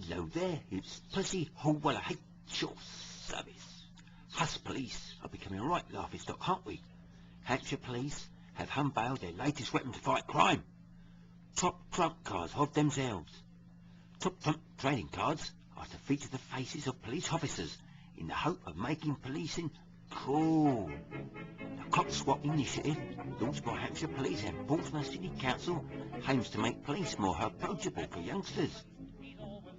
Hello there, it's Percy Weller, Short Service. Us police are becoming a right laughing stock, aren't we? Hampshire police have unveiled their latest weapon to fight crime. Top trump cards of themselves. Top trump trading cards are to feature the faces of police officers in the hope of making policing cool. The Cop Swap initiative, launched by Hampshire Police and Portsmouth City Council, aims to make police more approachable for youngsters.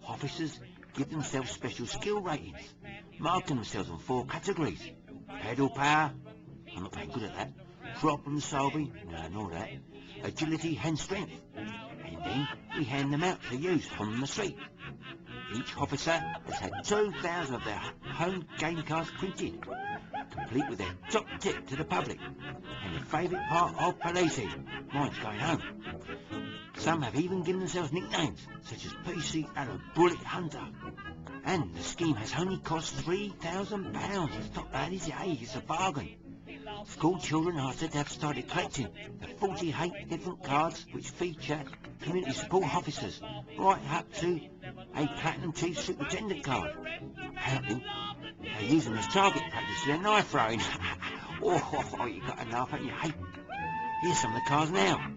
Officers give themselves special skill ratings, marking themselves on 4 categories: pedal power, I'm not very good at that; problem solving, no, nor that; agility and strength. And then we hand them out to use on the street. Each officer has had 2,000 of their home game cards printed, complete with their top tip to the public and the favourite part of policing: mine's going home. Some have even given themselves nicknames, such as Percy Weller, Bullet Hunter. And the scheme has only cost £3,000. It's not bad, is it? Hey, it's a bargain. School children are said to have started collecting the 48 different cards which feature community support officers, right up to a Platinum Chief Superintendent card. Apparently, they're using this target practice for their knife throwing. Oh, you got to laugh at you. Hey, here's some of the cards now.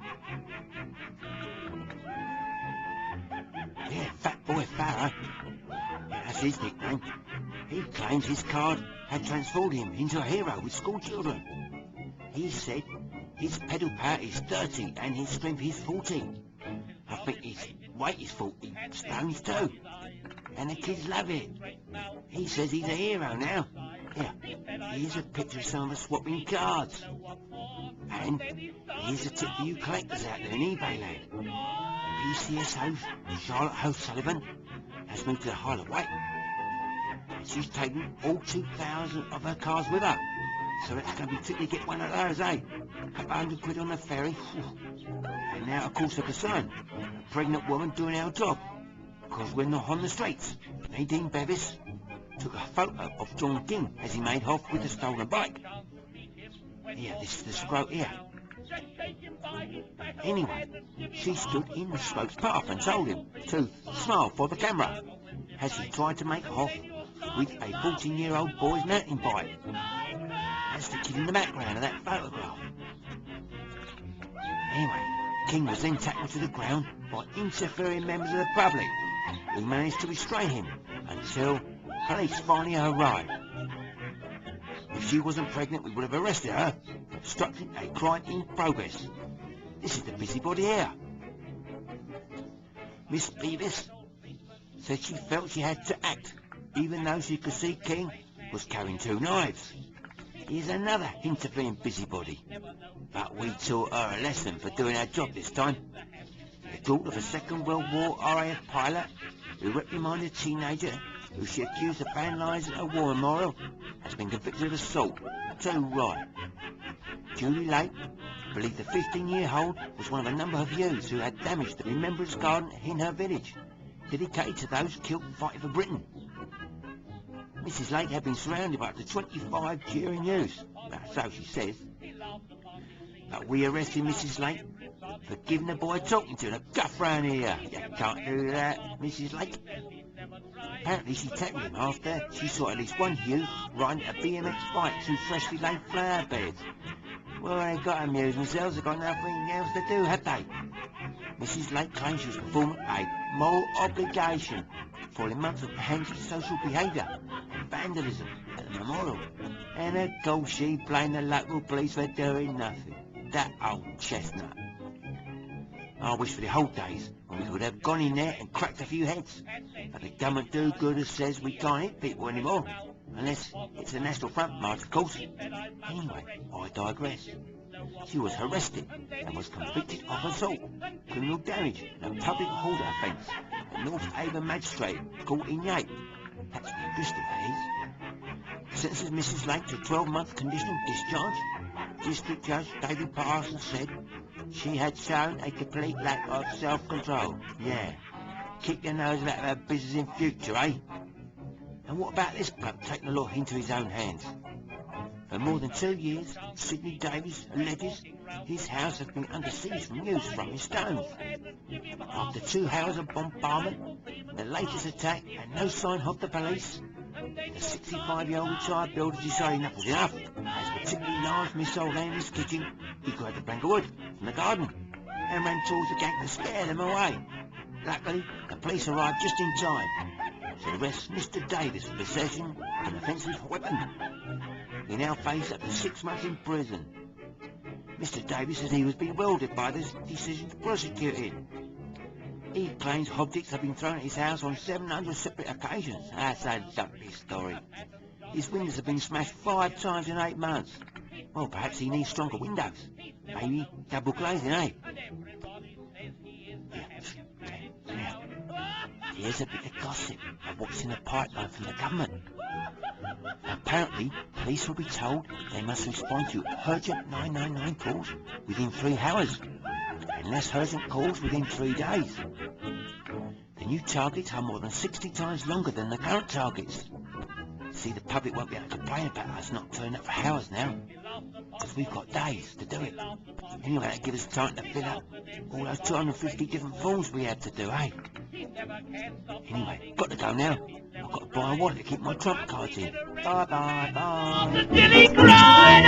Yeah, Fat Boy Farrow, that's his nickname. He claims his card had transformed him into a hero with school children. He said his pedal power is 30 and his strength is 40. I think his weight is 40 stones too. And the kids love it. He says he's a hero now. Here, here's a picture of some of us swapping cards. And here's a tip for you collectors out there in eBay land. PCSO Charlotte O'Sullivan has moved to the Isle of Wight. She's taken all 2,000 of her cars with her, so it's going to be tricky to get one of those, eh? A couple £100 on the ferry. And now, of course, a concern: a pregnant woman doing our job, because we're not on the streets. Nadine Bevis took a photo of John King as he made off with a stolen bike. Here, this is the scrote here. Anyway, she stood in the Scrope's path and told him to smile for the camera as he tried to make off with a 14-year-old boy's mountain bike. That's the kid in the background of that photograph. Anyway, King was then tackled to the ground by interfering members of the public, who managed to restrain him until police finally arrived. If she wasn't pregnant, we would have arrested her, obstructing a crime in progress. This is the busybody here. Miss Beavis said she felt she had to act, even though she could see King was carrying 2 knives. Here's another interfering busybody. But we taught her a lesson for doing our job this time. The daughter of a Second World War RAF pilot who reprimanded a teenager who she accused of vandalising a war memorial has been convicted of assault. Too right. Julie Lake believed the 15-year-old was one of a number of youths who had damaged the Remembrance Garden in her village, dedicated to those killed fighting for Britain. Mrs. Lake had been surrounded by up to 25 jeering youths, so she says. But we arrested Mrs. Lake for giving the boy talking to a guff round here. You can't do that, Mrs. Lake. Apparently she tackled him after she saw at least one youth riding a BMX bike through freshly laid flower beds. Well, they got to amuse themselves, they've got nothing else to do, have they? Mrs. Lake claims she was performing a moral obligation following months of anti-social behaviour and vandalism at the memorial. And of course she blamed the local police for doing nothing. That old chestnut. I wish for the old days when we could have gone in there and cracked a few heads. But the government do-gooder says we can't hit people anymore, unless it's a National Front march, of course. Anyway, I digress. She was arrested and was convicted of assault, criminal damage and a public order offence at North Avon Magistrate Court in Yate. That's in Bristol, that is. Sentences Mrs. Lake to 12-month conditional discharge. District Judge David Parsons said she had shown a complete lack of self-control. Yeah, keep your nose out of her business in future, eh? And what about this bloke taking the law into his own hands? For more than 2 years, Sidney Davies alleges his house has been under siege from news from his stones. After 2 hours of bombardment, The latest attack and no sign of the police. The 65-year-old retired builder decided enough was enough. As a particularly large missile landed in his kitchen, he grabbed a plank of wood from the garden and ran towards the gang to scare them away. Luckily, the police arrived just in time to arrest Mr. Davis for possession of an offensive weapon. He now faced up to 6 months in prison. Mr. Davis says he was bewildered by this decision to prosecute him. He claims objects have been thrown at his house on 700 separate occasions. That's a lovely story. His windows have been smashed 5 times in 8 months. Well, perhaps he needs stronger windows. Maybe double glazing, eh? Now, here's a bit of gossip of what's in the pipeline from the government. Apparently, police will be told they must respond to urgent 999 calls within 3 hours, and less urgent calls within 3 days. The new targets are more than 60 times longer than the current targets. See, the public won't be able to complain about us not turning up for hours now, because we've got days to do it. Anyway, that gives us time to fill up all those 250 different forms we had to do, eh? Anyway, got to go now. I've got to buy a wallet to keep my trump cards in. Bye bye bye. Silly cried.